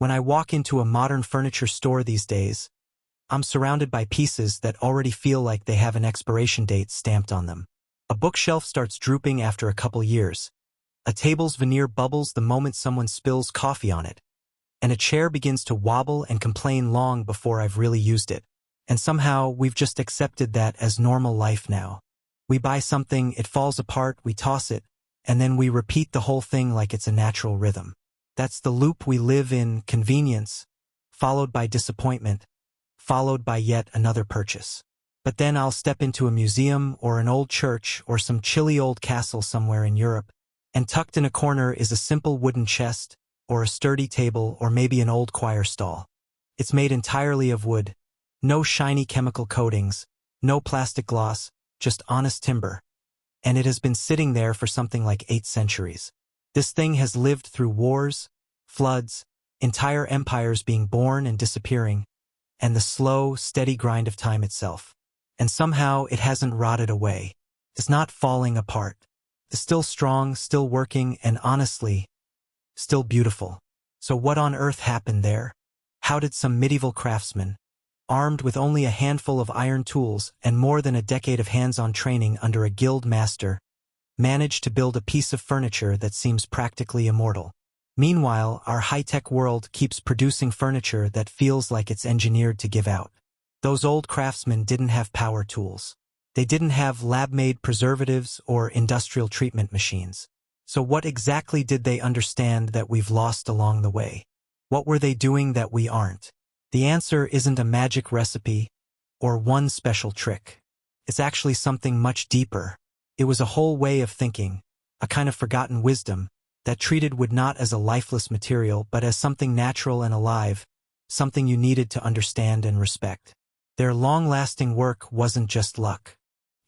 When I walk into a modern furniture store these days, I'm surrounded by pieces that already feel like they have an expiration date stamped on them. A bookshelf starts drooping after a couple years. A table's veneer bubbles the moment someone spills coffee on it. And a chair begins to wobble and complain long before I've really used it. And somehow, we've just accepted that as normal life now. We buy something, it falls apart, we toss it, and then we repeat the whole thing like it's a natural rhythm. That's the loop we live in: convenience, followed by disappointment, followed by yet another purchase. But then I'll step into a museum or an old church or some chilly old castle somewhere in Europe, and tucked in a corner is a simple wooden chest, or a sturdy table, or maybe an old choir stall. It's made entirely of wood. No shiny chemical coatings, no plastic gloss, just honest timber. And it has been sitting there for something like 8 centuries. This thing has lived through wars, floods, entire empires being born and disappearing, and the slow, steady grind of time itself. And somehow it hasn't rotted away. It's not falling apart. It's still strong, still working, and honestly, still beautiful. So what on earth happened there? How did some medieval craftsman, armed with only a handful of iron tools and more than a decade of hands-on training under a guild master, manage to build a piece of furniture that seems practically immortal? Meanwhile, our high-tech world keeps producing furniture that feels like it's engineered to give out. Those old craftsmen didn't have power tools. They didn't have lab-made preservatives or industrial treatment machines. So what exactly did they understand that we've lost along the way? What were they doing that we aren't? The answer isn't a magic recipe or one special trick. It's actually something much deeper. It was a whole way of thinking, a kind of forgotten wisdom that treated wood not as a lifeless material but as something natural and alive, something you needed to understand and respect. Their long-lasting work wasn't just luck.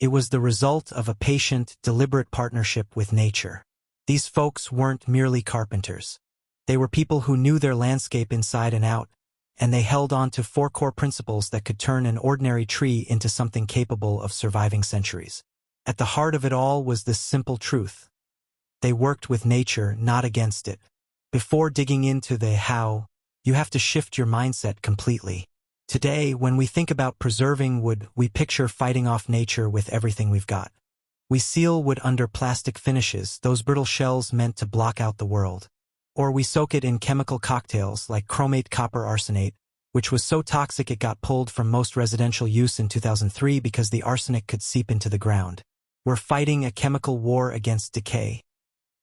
It was the result of a patient, deliberate partnership with nature. These folks weren't merely carpenters. They were people who knew their landscape inside and out, and they held on to 4 core principles that could turn an ordinary tree into something capable of surviving centuries. At the heart of it all was this simple truth. They worked with nature, not against it. Before digging into the how, you have to shift your mindset completely. Today, when we think about preserving wood, we picture fighting off nature with everything we've got. We seal wood under plastic finishes, those brittle shells meant to block out the world. Or we soak it in chemical cocktails like chromate copper arsenate, which was so toxic it got pulled from most residential use in 2003 because the arsenic could seep into the ground. We're fighting a chemical war against decay.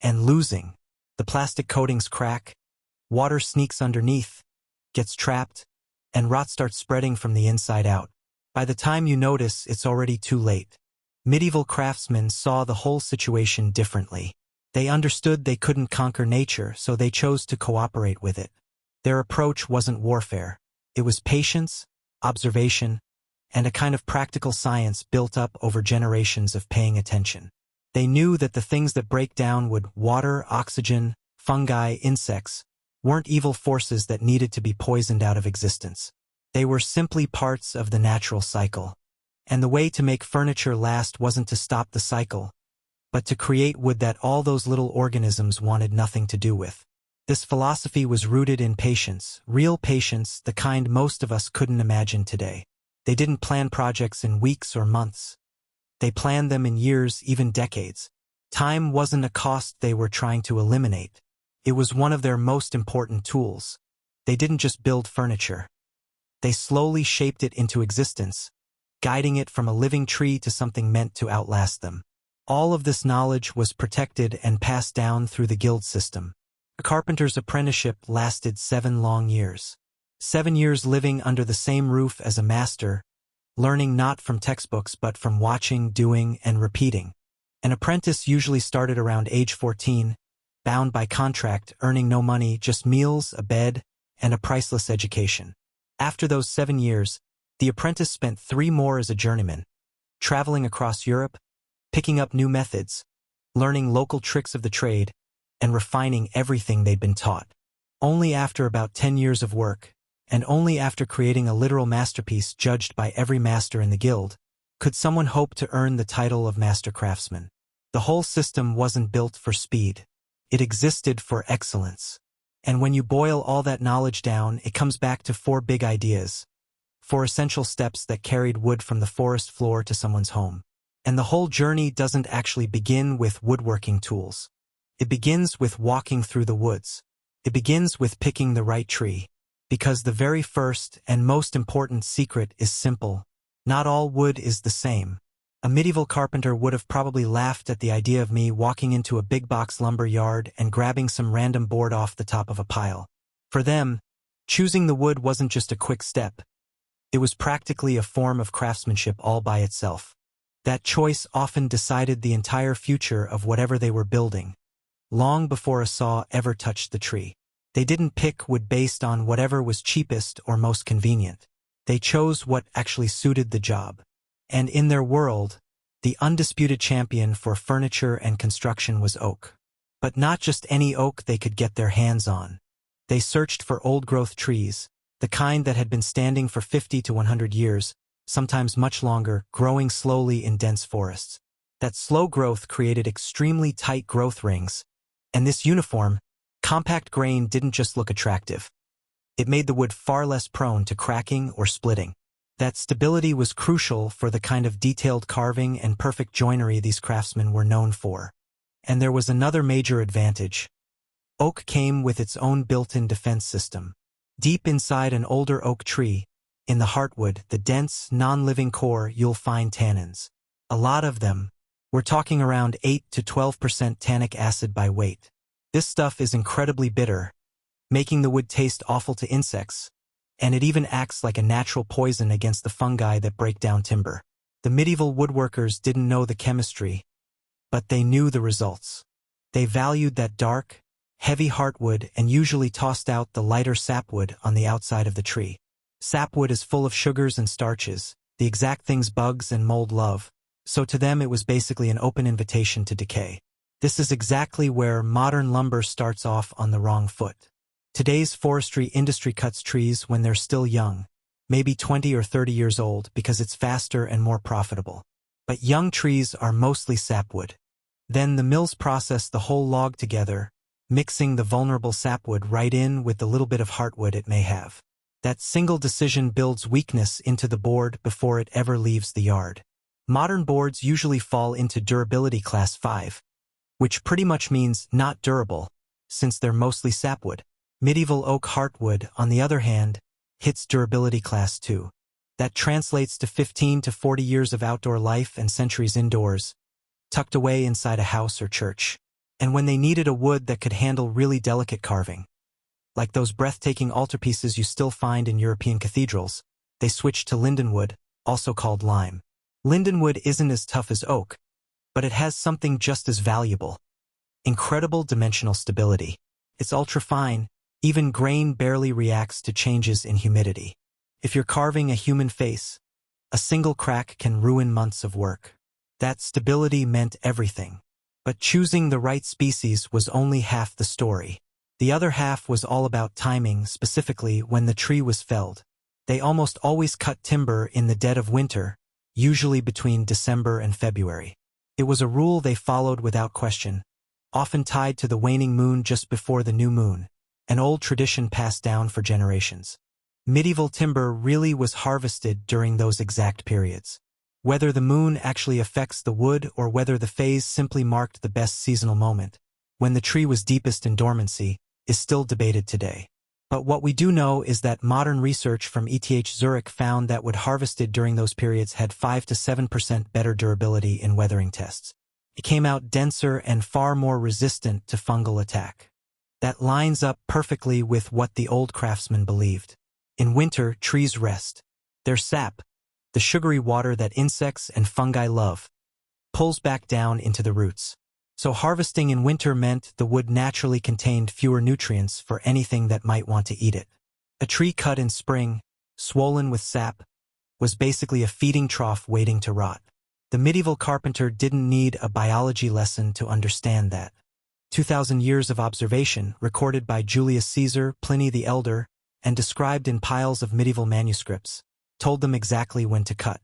And losing. The plastic coatings crack, water sneaks underneath, gets trapped, and rot starts spreading from the inside out. By the time you notice, it's already too late. Medieval craftsmen saw the whole situation differently. They understood they couldn't conquer nature, so they chose to cooperate with it. Their approach wasn't warfare. It was patience, observation, and a kind of practical science built up over generations of paying attention. They knew that the things that break down wood, water, oxygen, fungi, insects, weren't evil forces that needed to be poisoned out of existence. They were simply parts of the natural cycle. And the way to make furniture last wasn't to stop the cycle, but to create wood that all those little organisms wanted nothing to do with. This philosophy was rooted in patience, real patience, the kind most of us couldn't imagine today. They didn't plan projects in weeks or months. They planned them in years, even decades. Time wasn't a cost they were trying to eliminate. It was one of their most important tools. They didn't just build furniture. They slowly shaped it into existence, guiding it from a living tree to something meant to outlast them. All of this knowledge was protected and passed down through the guild system. A carpenter's apprenticeship lasted 7 long years. 7 years living under the same roof as a master, learning not from textbooks but from watching, doing, and repeating. An apprentice usually started around age 14, bound by contract, earning no money, just meals, a bed, and a priceless education. After those 7 years, the apprentice spent 3 more as a journeyman, traveling across Europe, picking up new methods, learning local tricks of the trade, and refining everything they'd been taught. Only after about 10 years of work, and only after creating a literal masterpiece judged by every master in the guild, could someone hope to earn the title of master craftsman. The whole system wasn't built for speed. It existed for excellence. And when you boil all that knowledge down, it comes back to four big ideas. Four essential steps that carried wood from the forest floor to someone's home. And the whole journey doesn't actually begin with woodworking tools. It begins with walking through the woods. It begins with picking the right tree. Because the very first and most important secret is simple. Not all wood is the same. A medieval carpenter would have probably laughed at the idea of me walking into a big box lumber yard and grabbing some random board off the top of a pile. For them, choosing the wood wasn't just a quick step. It was practically a form of craftsmanship all by itself. That choice often decided the entire future of whatever they were building, long before a saw ever touched the tree. They didn't pick wood based on whatever was cheapest or most convenient. They chose what actually suited the job. And in their world, the undisputed champion for furniture and construction was oak. But not just any oak they could get their hands on. They searched for old-growth trees, the kind that had been standing for 50 to 100 years, sometimes much longer, growing slowly in dense forests. That slow growth created extremely tight growth rings, and this uniform, compact grain didn't just look attractive. It made the wood far less prone to cracking or splitting. That stability was crucial for the kind of detailed carving and perfect joinery these craftsmen were known for. And there was another major advantage. Oak came with its own built-in defense system. Deep inside an older oak tree, in the heartwood, the dense, non-living core, you'll find tannins. A lot of them. We're talking around 8 to 12% tannic acid by weight. This stuff is incredibly bitter, making the wood taste awful to insects, and it even acts like a natural poison against the fungi that break down timber. The medieval woodworkers didn't know the chemistry, but they knew the results. They valued that dark, heavy heartwood and usually tossed out the lighter sapwood on the outside of the tree. Sapwood is full of sugars and starches, the exact things bugs and mold love, so to them it was basically an open invitation to decay. This is exactly where modern lumber starts off on the wrong foot. Today's forestry industry cuts trees when they're still young, maybe 20 or 30 years old, because it's faster and more profitable. But young trees are mostly sapwood. Then the mills process the whole log together, mixing the vulnerable sapwood right in with the little bit of heartwood it may have. That single decision builds weakness into the board before it ever leaves the yard. Modern boards usually fall into durability class 5, which pretty much means not durable, since they're mostly sapwood. Medieval oak heartwood, on the other hand, hits durability class 2. That translates to 15 to 40 years of outdoor life and centuries indoors, tucked away inside a house or church. And when they needed a wood that could handle really delicate carving, like those breathtaking altarpieces you still find in European cathedrals, they switched to lindenwood, also called lime. Lindenwood isn't as tough as oak, but it has something just as valuable. Incredible dimensional stability. It's ultra-fine, even grain barely reacts to changes in humidity. If you're carving a human face, a single crack can ruin months of work. That stability meant everything. But choosing the right species was only half the story. The other half was all about timing, specifically when the tree was felled. They almost always cut timber in the dead of winter, usually between December and February. It was a rule they followed without question, often tied to the waning moon just before the new moon, an old tradition passed down for generations. Medieval timber really was harvested during those exact periods. Whether the moon actually affects the wood or whether the phase simply marked the best seasonal moment, when the tree was deepest in dormancy, is still debated today. But what we do know is that modern research from ETH Zurich found that wood harvested during those periods had 5 to 7% better durability in weathering tests. It came out denser and far more resistant to fungal attack. That lines up perfectly with what the old craftsmen believed. In winter, trees rest. Their sap, the sugary water that insects and fungi love, pulls back down into the roots. So harvesting in winter meant the wood naturally contained fewer nutrients for anything that might want to eat it. A tree cut in spring, swollen with sap, was basically a feeding trough waiting to rot. The medieval carpenter didn't need a biology lesson to understand that. 2,000 years of observation, recorded by Julius Caesar, Pliny the Elder, and described in piles of medieval manuscripts, told them exactly when to cut.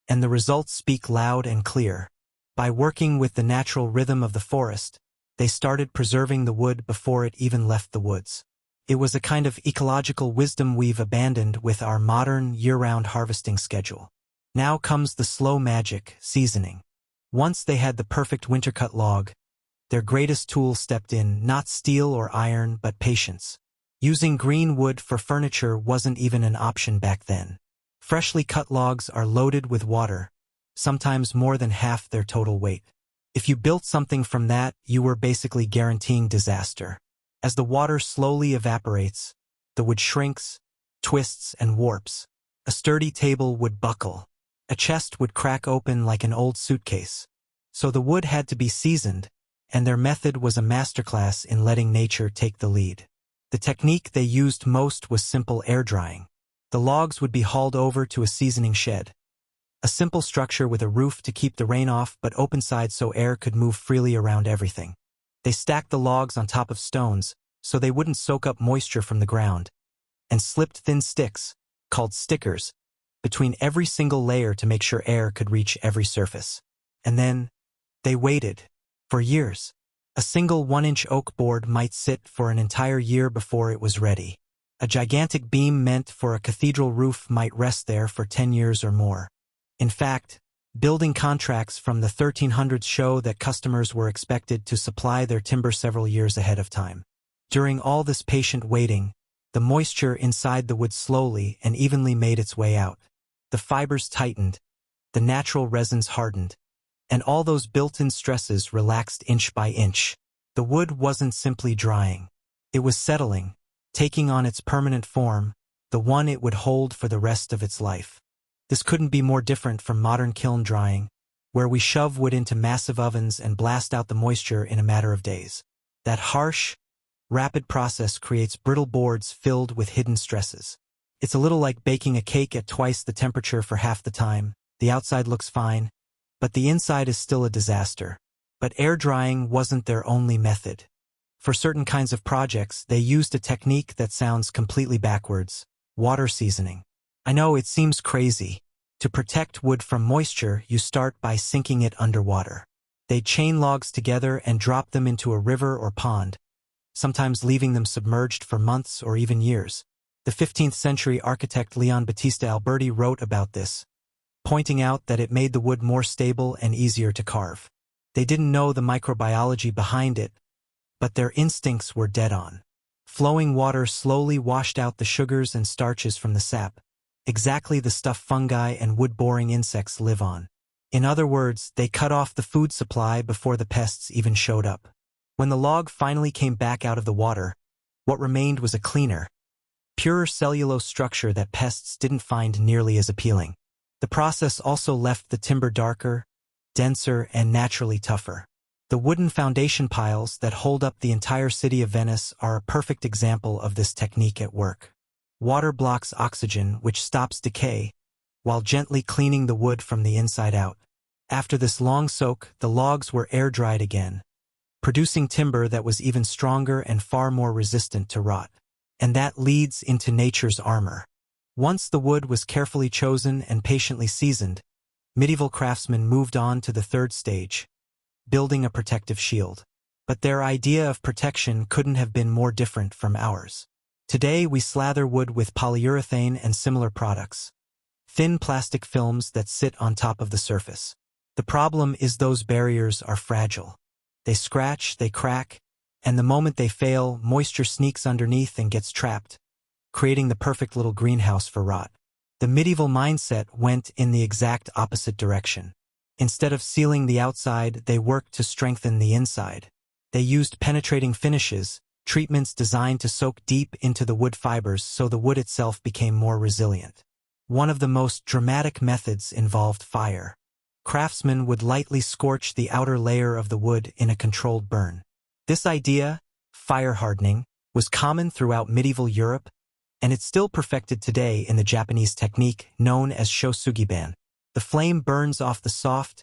And the results speak loud and clear. By working with the natural rhythm of the forest, they started preserving the wood before it even left the woods. It was a kind of ecological wisdom we've abandoned with our modern, year-round harvesting schedule. Now comes the slow magic, seasoning. Once they had the perfect winter-cut log, their greatest tool stepped in, not steel or iron, but patience. Using green wood for furniture wasn't even an option back then. Freshly cut logs are loaded with water, sometimes more than half their total weight. If you built something from that, you were basically guaranteeing disaster. As the water slowly evaporates, the wood shrinks, twists, and warps. A sturdy table would buckle. A chest would crack open like an old suitcase. So the wood had to be seasoned, and their method was a masterclass in letting nature take the lead. The technique they used most was simple air drying. The logs would be hauled over to a seasoning shed. A simple structure with a roof to keep the rain off but open sides so air could move freely around everything. They stacked the logs on top of stones so they wouldn't soak up moisture from the ground, and slipped thin sticks, called stickers, between every single layer to make sure air could reach every surface. And then, they waited. For years. A single 1-inch oak board might sit for an entire year before it was ready. A gigantic beam meant for a cathedral roof might rest there for 10 years or more. In fact, building contracts from the 1300s show that customers were expected to supply their timber several years ahead of time. During all this patient waiting, the moisture inside the wood slowly and evenly made its way out. The fibers tightened, the natural resins hardened, and all those built-in stresses relaxed inch by inch. The wood wasn't simply drying. It was settling, taking on its permanent form, the one it would hold for the rest of its life. This couldn't be more different from modern kiln drying, where we shove wood into massive ovens and blast out the moisture in a matter of days. That harsh, rapid process creates brittle boards filled with hidden stresses. It's a little like baking a cake at twice the temperature for half the time. The outside looks fine, but the inside is still a disaster. But air drying wasn't their only method. For certain kinds of projects, they used a technique that sounds completely backwards: water seasoning. I know it seems crazy. To protect wood from moisture, you start by sinking it underwater. They'd chain logs together and drop them into a river or pond, sometimes leaving them submerged for months or even years. The 15th century architect Leon Battista Alberti wrote about this, pointing out that it made the wood more stable and easier to carve. They didn't know the microbiology behind it, but their instincts were dead on. Flowing water slowly washed out the sugars and starches from the sap, exactly the stuff fungi and wood-boring insects live on. In other words, they cut off the food supply before the pests even showed up. When the log finally came back out of the water, what remained was a cleaner, purer cellulose structure that pests didn't find nearly as appealing. The process also left the timber darker, denser, and naturally tougher. The wooden foundation piles that hold up the entire city of Venice are a perfect example of this technique at work. Water blocks oxygen, which stops decay, while gently cleaning the wood from the inside out. After this long soak, the logs were air-dried again, producing timber that was even stronger and far more resistant to rot. And that leads into nature's armor. Once the wood was carefully chosen and patiently seasoned, medieval craftsmen moved on to the third stage, building a protective shield. But their idea of protection couldn't have been more different from ours. Today we slather wood with polyurethane and similar products, thin plastic films that sit on top of the surface. The problem is those barriers are fragile. They scratch, they crack, and the moment they fail, moisture sneaks underneath and gets trapped, creating the perfect little greenhouse for rot. The medieval mindset went in the exact opposite direction. Instead of sealing the outside, they worked to strengthen the inside. They used penetrating finishes, treatments designed to soak deep into the wood fibers so the wood itself became more resilient. One of the most dramatic methods involved fire. Craftsmen would lightly scorch the outer layer of the wood in a controlled burn. This idea, fire hardening, was common throughout medieval Europe, and it's still perfected today in the Japanese technique known as shosugiban. The flame burns off the soft,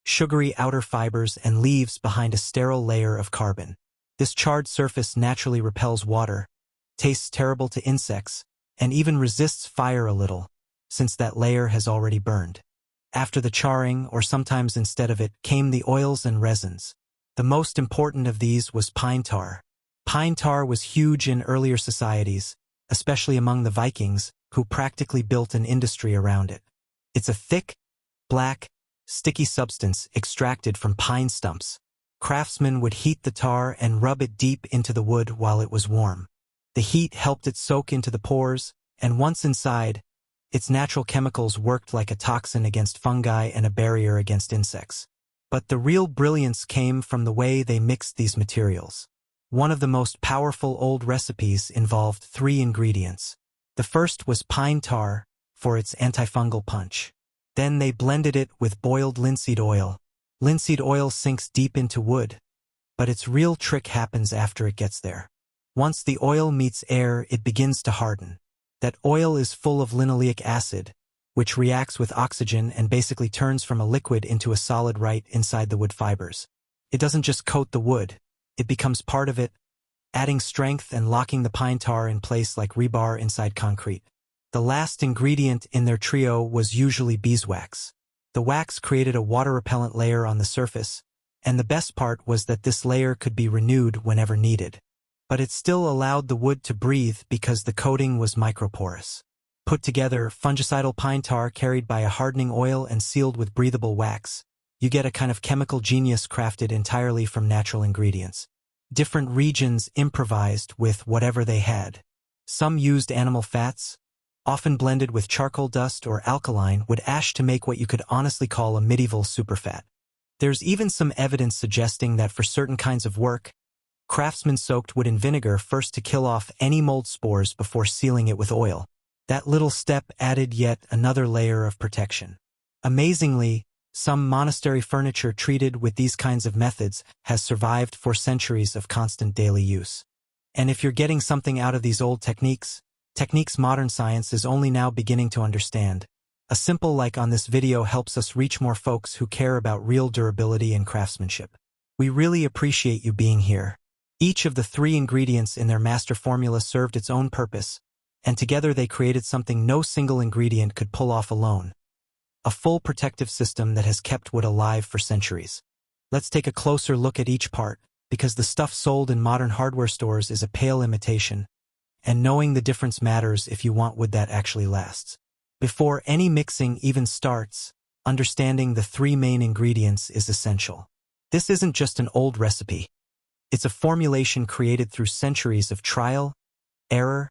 sugary outer fibers and leaves behind a sterile layer of carbon. This charred surface naturally repels water, tastes terrible to insects, and even resists fire a little, since that layer has already burned. After the charring, or sometimes instead of it, came the oils and resins. The most important of these was pine tar. Pine tar was huge in earlier societies, especially among the Vikings, who practically built an industry around it. It's a thick, black, sticky substance extracted from pine stumps. Craftsmen would heat the tar and rub it deep into the wood while it was warm. The heat helped it soak into the pores, and once inside, its natural chemicals worked like a toxin against fungi and a barrier against insects. But the real brilliance came from the way they mixed these materials. One of the most powerful old recipes involved 3 ingredients. The first was pine tar for its antifungal punch. Then they blended it with boiled linseed oil. Linseed oil sinks deep into wood, but its real trick happens after it gets there. Once the oil meets air, it begins to harden. That oil is full of linoleic acid, which reacts with oxygen and basically turns from a liquid into a solid right inside the wood fibers. It doesn't just coat the wood, it becomes part of it, adding strength and locking the pine tar in place like rebar inside concrete. The last ingredient in their trio was usually beeswax. The wax created a water-repellent layer on the surface, and the best part was that this layer could be renewed whenever needed. But it still allowed the wood to breathe because the coating was microporous. Put together, fungicidal pine tar carried by a hardening oil and sealed with breathable wax, you get a kind of chemical genius crafted entirely from natural ingredients. Different regions improvised with whatever they had. Some used animal fats, often blended with charcoal dust or alkaline wood ash to make what you could honestly call a medieval superfat. There's even some evidence suggesting that for certain kinds of work, craftsmen soaked wood in vinegar first to kill off any mold spores before sealing it with oil. That little step added yet another layer of protection. Amazingly, some monastery furniture treated with these kinds of methods has survived for centuries of constant daily use. And if you're getting something out of these old techniques modern science is only now beginning to understand, a simple like on this video helps us reach more folks who care about real durability and craftsmanship. We really appreciate you being here. Each of the 3 ingredients in their master formula served its own purpose, and together they created something no single ingredient could pull off alone. A full protective system that has kept wood alive for centuries. Let's take a closer look at each part, because the stuff sold in modern hardware stores is a pale imitation, and knowing the difference matters if you want wood that actually lasts. Before any mixing even starts, understanding the 3 main ingredients is essential. This isn't just an old recipe. It's a formulation created through centuries of trial, error,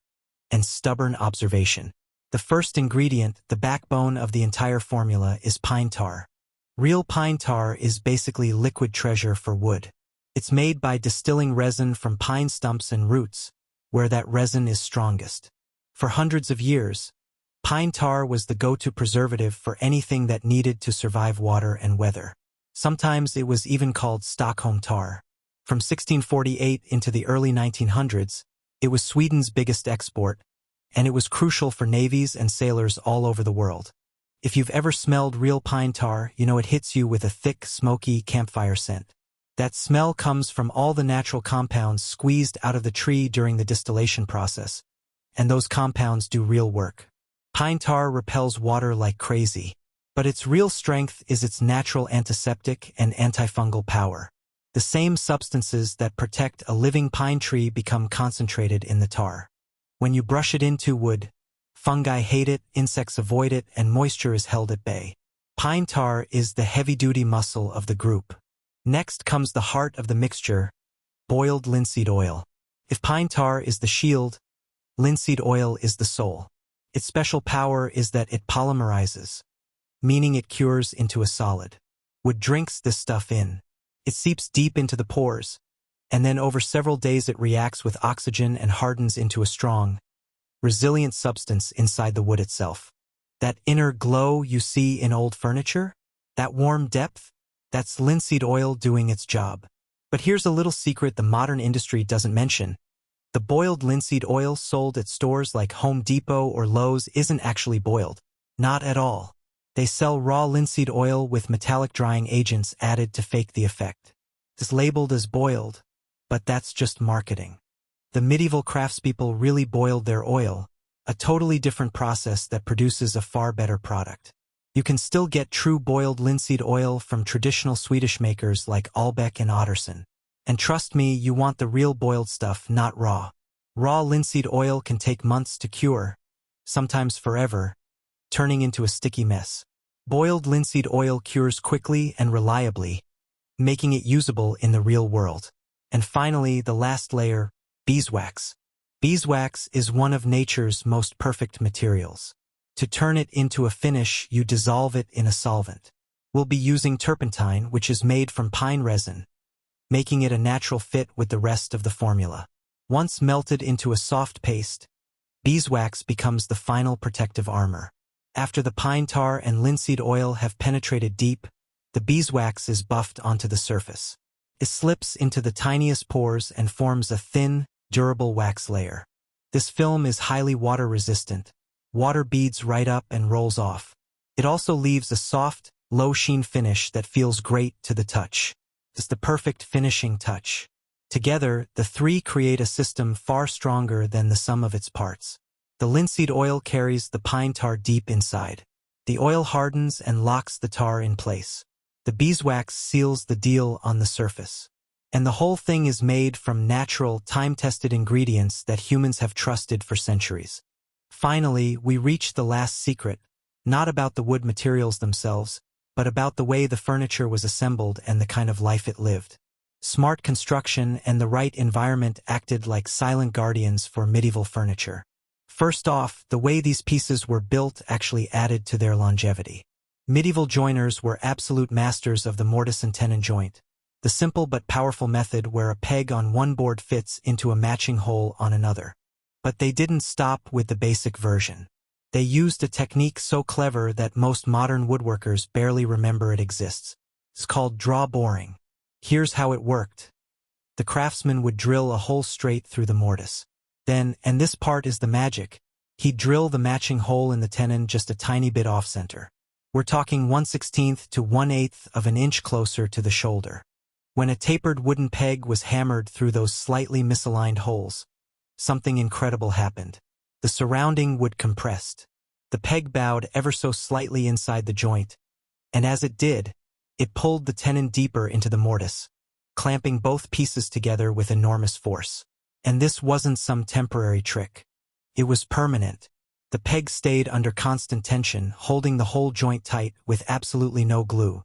and stubborn observation. The first ingredient, the backbone of the entire formula, is pine tar. Real pine tar is basically liquid treasure for wood. It's made by distilling resin from pine stumps and roots, where that resin is strongest. For hundreds of years, pine tar was the go-to preservative for anything that needed to survive water and weather. Sometimes it was even called Stockholm tar. From 1648 into the early 1900s, it was Sweden's biggest export, and it was crucial for navies and sailors all over the world. If you've ever smelled real pine tar, you know it hits you with a thick, smoky campfire scent. That smell comes from all the natural compounds squeezed out of the tree during the distillation process, and those compounds do real work. Pine tar repels water like crazy, but its real strength is its natural antiseptic and antifungal power. The same substances that protect a living pine tree become concentrated in the tar. When you brush it into wood, fungi hate it, insects avoid it, and moisture is held at bay. Pine tar is the heavy-duty muscle of the group. Next comes the heart of the mixture, boiled linseed oil. If pine tar is the shield, linseed oil is the soul. Its special power is that it polymerizes, meaning it cures into a solid. Wood drinks this stuff in. It seeps deep into the pores, and then over several days it reacts with oxygen and hardens into a strong, resilient substance inside the wood itself. That inner glow you see in old furniture, that warm depth, that's linseed oil doing its job. But here's a little secret the modern industry doesn't mention. The boiled linseed oil sold at stores like Home Depot or Lowe's isn't actually boiled. Not at all. They sell raw linseed oil with metallic drying agents added to fake the effect. It's labeled as boiled, but that's just marketing. The medieval craftspeople really boiled their oil, a totally different process that produces a far better product. You can still get true boiled linseed oil from traditional Swedish makers like Albeck and Otterson. And trust me, you want the real boiled stuff, not raw. Raw linseed oil can take months to cure, sometimes forever, turning into a sticky mess. Boiled linseed oil cures quickly and reliably, making it usable in the real world. And finally, the last layer, beeswax. Beeswax is one of nature's most perfect materials. To turn it into a finish, you dissolve it in a solvent. We'll be using turpentine, which is made from pine resin, making it a natural fit with the rest of the formula. Once melted into a soft paste, beeswax becomes the final protective armor. After the pine tar and linseed oil have penetrated deep, the beeswax is buffed onto the surface. It slips into the tiniest pores and forms a thin, durable wax layer. This film is highly water-resistant. Water beads right up and rolls off. It also leaves a soft, low-sheen finish that feels great to the touch. It's the perfect finishing touch. Together, the three create a system far stronger than the sum of its parts. The linseed oil carries the pine tar deep inside. The oil hardens and locks the tar in place. The beeswax seals the deal on the surface. And the whole thing is made from natural, time-tested ingredients that humans have trusted for centuries. Finally, we reach the last secret, not about the wood materials themselves, but about the way the furniture was assembled and the kind of life it lived. Smart construction and the right environment acted like silent guardians for medieval furniture. First off, the way these pieces were built actually added to their longevity. Medieval joiners were absolute masters of the mortise-and-tenon joint, the simple but powerful method where a peg on one board fits into a matching hole on another. But they didn't stop with the basic version. They used a technique so clever that most modern woodworkers barely remember it exists. It's called draw boring. Here's how it worked. The craftsman would drill a hole straight through the mortise. Then, and this part is the magic, he'd drill the matching hole in the tenon just a tiny bit off-center. We're talking 1/16 to 1/8 of an inch closer to the shoulder. When a tapered wooden peg was hammered through those slightly misaligned holes, something incredible happened. The surrounding wood compressed. The peg bowed ever so slightly inside the joint, and as it did, it pulled the tenon deeper into the mortise, clamping both pieces together with enormous force. And this wasn't some temporary trick. It was permanent. The peg stayed under constant tension, holding the whole joint tight with absolutely no glue.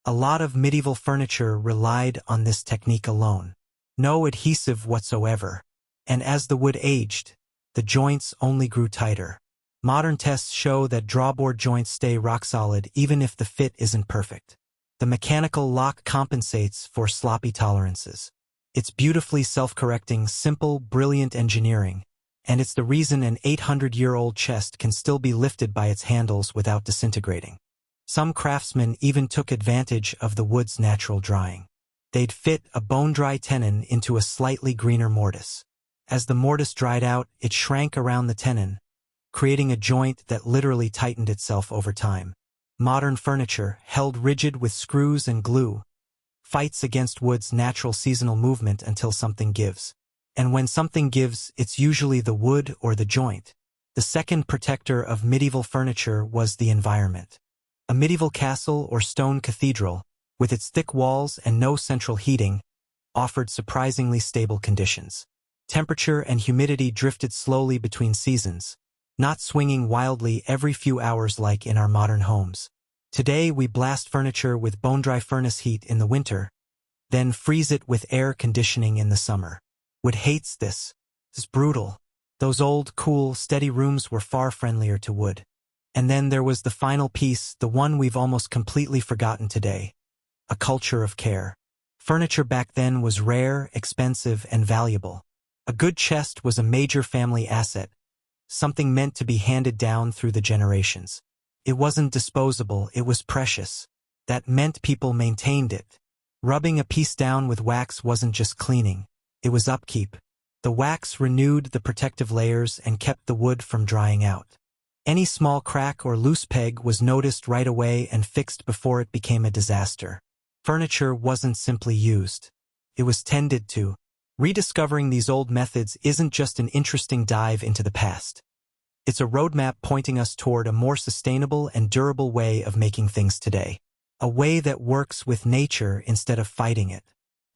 A lot of medieval furniture relied on this technique alone. No adhesive whatsoever. And as the wood aged, the joints only grew tighter. Modern tests show that drawboard joints stay rock solid even if the fit isn't perfect. The mechanical lock compensates for sloppy tolerances. It's beautifully self-correcting, simple, brilliant engineering, and it's the reason an 800-year-old chest can still be lifted by its handles without disintegrating. Some craftsmen even took advantage of the wood's natural drying. They'd fit a bone-dry tenon into a slightly greener mortise. As the mortise dried out, it shrank around the tenon, creating a joint that literally tightened itself over time. Modern furniture, held rigid with screws and glue, fights against wood's natural seasonal movement until something gives. And when something gives, it's usually the wood or the joint. The second protector of medieval furniture was the environment. A medieval castle or stone cathedral, with its thick walls and no central heating, offered surprisingly stable conditions. Temperature and humidity drifted slowly between seasons, not swinging wildly every few hours like in our modern homes. Today we blast furniture with bone-dry furnace heat in the winter, then freeze it with air conditioning in the summer. Wood hates this. It's brutal. Those old, cool, steady rooms were far friendlier to wood. And then there was the final piece, the one we've almost completely forgotten today. A culture of care. Furniture back then was rare, expensive, and valuable. A good chest was a major family asset, something meant to be handed down through the generations. It wasn't disposable, it was precious. That meant people maintained it. Rubbing a piece down with wax wasn't just cleaning, it was upkeep. The wax renewed the protective layers and kept the wood from drying out. Any small crack or loose peg was noticed right away and fixed before it became a disaster. Furniture wasn't simply used. It was tended to. Rediscovering these old methods isn't just an interesting dive into the past. It's a roadmap pointing us toward a more sustainable and durable way of making things today. A way that works with nature instead of fighting it.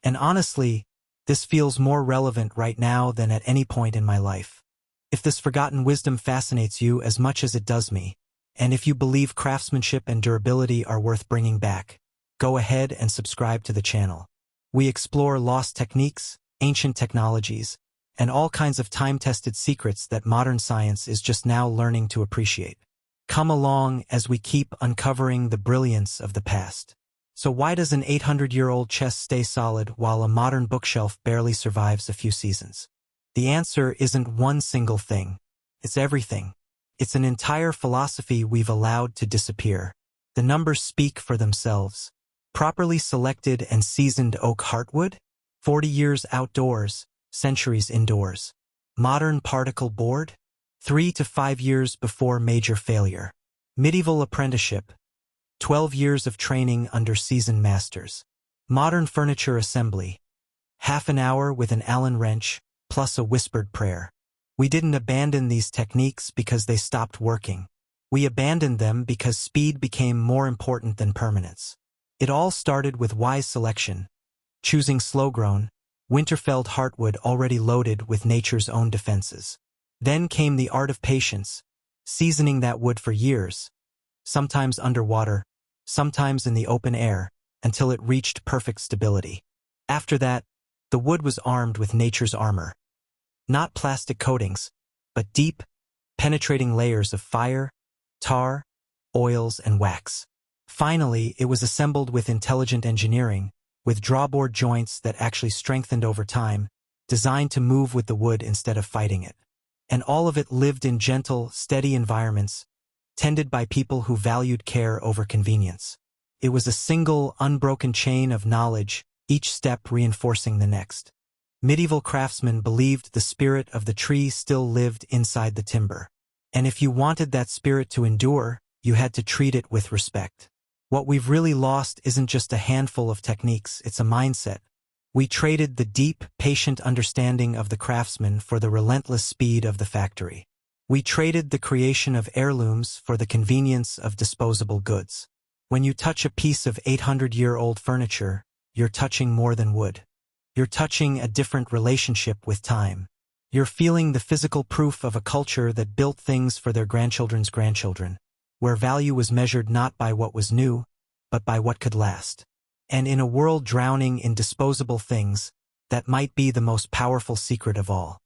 And honestly, This feels more relevant right now than at any point in my life. If this forgotten wisdom fascinates you as much as it does me, and if you believe craftsmanship and durability are worth bringing back, go ahead and subscribe to the channel. We explore lost techniques, ancient technologies, and all kinds of time-tested secrets that modern science is just now learning to appreciate. Come along as we keep uncovering the brilliance of the past. So why does an 800-year-old chest stay solid while a modern bookshelf barely survives a few seasons? The answer isn't one single thing. It's everything. It's an entire philosophy we've allowed to disappear. The numbers speak for themselves. Properly selected and seasoned oak heartwood? 40 years outdoors, centuries indoors. Modern particle board? 3 to 5 years before major failure. Medieval apprenticeship? 12 years of training under seasoned masters. Modern furniture assembly? Half an hour with an Allen wrench, plus a whispered prayer. We didn't abandon these techniques because they stopped working. We abandoned them because speed became more important than permanence. It all started with wise selection, choosing slow-grown, winter-felled heartwood already loaded with nature's own defenses. Then came the art of patience, seasoning that wood for years, sometimes underwater, sometimes in the open air, until it reached perfect stability. After that, the wood was armed with nature's armor. Not plastic coatings, but deep, penetrating layers of fire, tar, oils, and wax. Finally, it was assembled with intelligent engineering, with drawbored joints that actually strengthened over time, designed to move with the wood instead of fighting it. And all of it lived in gentle, steady environments, tended by people who valued care over convenience. It was a single, unbroken chain of knowledge, each step reinforcing the next. Medieval craftsmen believed the spirit of the tree still lived inside the timber. And if you wanted that spirit to endure, you had to treat it with respect. What we've really lost isn't just a handful of techniques, it's a mindset. We traded the deep, patient understanding of the craftsman for the relentless speed of the factory. We traded the creation of heirlooms for the convenience of disposable goods. When you touch a piece of 800-year-old furniture, you're touching more than wood. You're touching a different relationship with time. You're feeling the physical proof of a culture that built things for their grandchildren's grandchildren, where value was measured not by what was new, but by what could last. And in a world drowning in disposable things, that might be the most powerful secret of all.